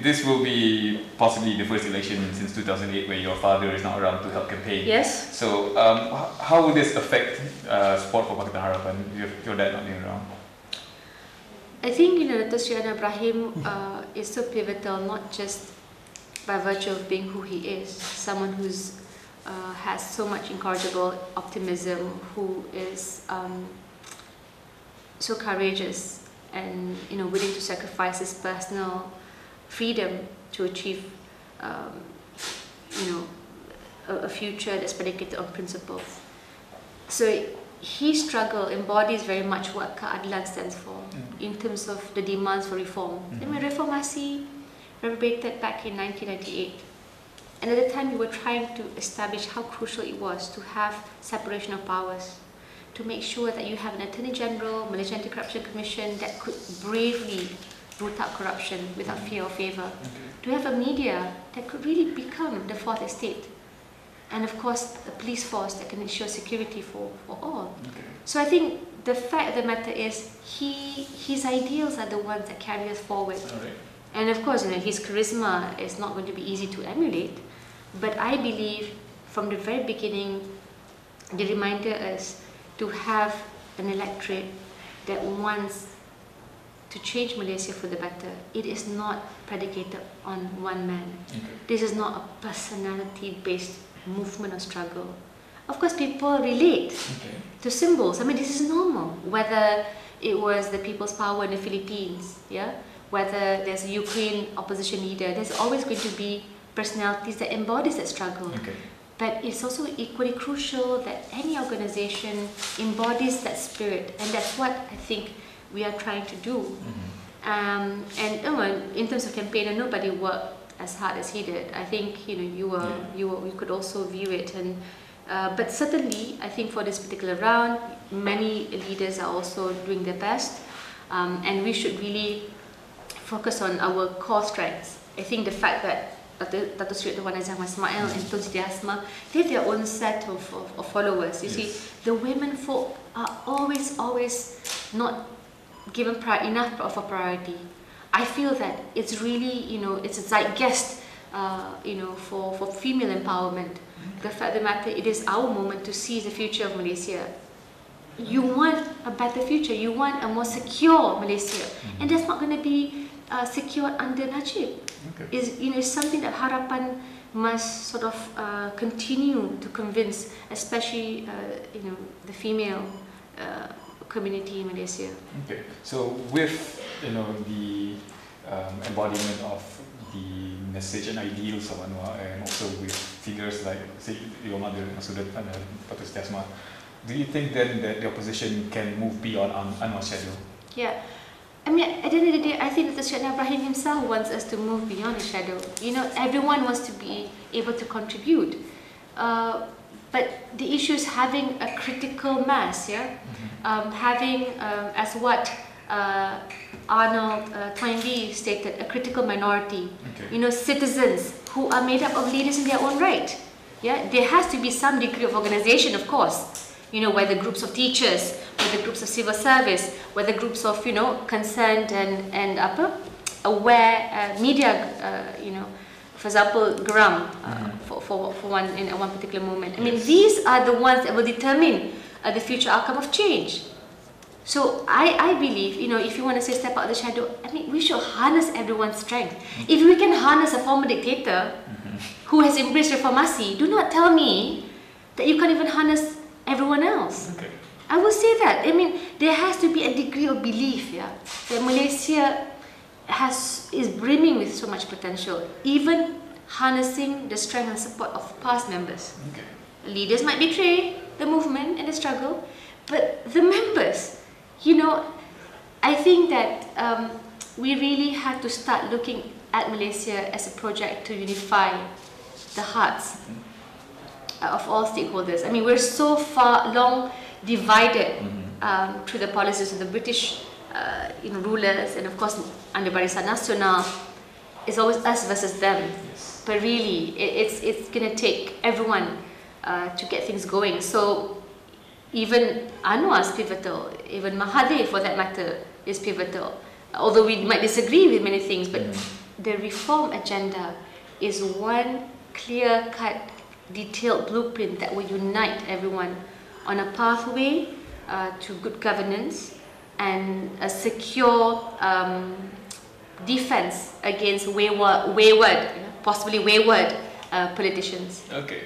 this will be possibly the first election since 2008 where your father is not around to help campaign. Yes. So how will this affect support for Pakatan Harapan if your dad not being around? I think, Datuk Seri Anwar Ibrahim is so pivotal, not just by virtue of being who he is, someone who's has so much incorrigible optimism, who is so courageous and willing to sacrifice his personal freedom to achieve a future that's predicated on principles. So his struggle embodies very much what keadilan stands for in terms of the demands for reform. I mean, reformasi reverberated back in 1998. And at the time, we were trying to establish how crucial it was to have separation of powers, to make sure that you have an Attorney General, Malaysian Anti-Corruption Commission that could bravely root out corruption without fear or favour, to have a media that could really become the fourth estate, and of course, a police force that can ensure security for all. So I think the fact of the matter is, his ideals are the ones that carry us forward. And of course, his charisma is not going to be easy to emulate. But I believe from the very beginning, they reminded us to have an electorate that wants to change Malaysia for the better. It is not predicated on one man. This is not a personality-based movement or struggle. Of course, people relate to symbols. I mean, this is normal. Whether it was the People's Power in the Philippines, whether there's a Ukraine opposition leader, there's always going to be personalities that embodies that struggle. But it's also equally crucial that any organization embodies that spirit, and that's what I think we are trying to do. And in terms of campaign, nobody worked as hard as he did. I think you could also view it, and but certainly I think for this particular round, many leaders are also doing their best, and we should really focus on our core strengths. I think the fact that Datuk Seri Anwar Ibrahim and Tun Siti Asma, they have their own set of followers. You see, the women folk are always not given enough of a priority. I feel that it's really, it's a zeitgeist, for female empowerment. The fact of the matter, it is our moment to seize the future of Malaysia. You want a better future. You want a more secure Malaysia, and that's not going to be secured under Najib. Is something that Harapan must sort of continue to convince, especially the female community in Malaysia. So with the embodiment of the message and ideals of Anwar, and also with figures like, say, your mother, Masudat and Datuk Siti Asma, do you think then that the opposition can move beyond Anwar's shadow? Yeah. I mean, at the end of the day, I think that Datuk Seri Anwar Ibrahim himself wants us to move beyond the shadow. Everyone wants to be able to contribute. But the issue is having a critical mass, having, as what Arnold Toynbee stated, a critical minority. Citizens who are made up of leaders in their own right. There has to be some degree of organization, of course. Whether groups of teachers, whether groups of civil service, whether groups of, concerned and aware media, for example, Geram, for one in one particular moment. I mean, these are the ones that will determine the future outcome of change. So I believe, if you want to say step out of the shadow, I mean, we should harness everyone's strength. If we can harness a former dictator who has embraced reformasi, do not tell me that you can't even harness everyone else. I will say that. I mean, there has to be a degree of belief, that Malaysia is brimming with so much potential, even harnessing the strength and support of past members. Leaders might betray the movement and the struggle, but the members, I think that we really have to start looking at Malaysia as a project to unify the hearts of all stakeholders. I mean, we're so long divided through the policies of the British rulers, and of course under Barisan Nasional, it's always us versus them. But really, it's going to take everyone to get things going. So even Anwar's pivotal, even Mahathir for that matter is pivotal. Although we might disagree with many things, but the reform agenda is one clear-cut, detailed blueprint that will unite everyone on a pathway to good governance and a secure defense against wayward, possibly wayward politicians. Okay.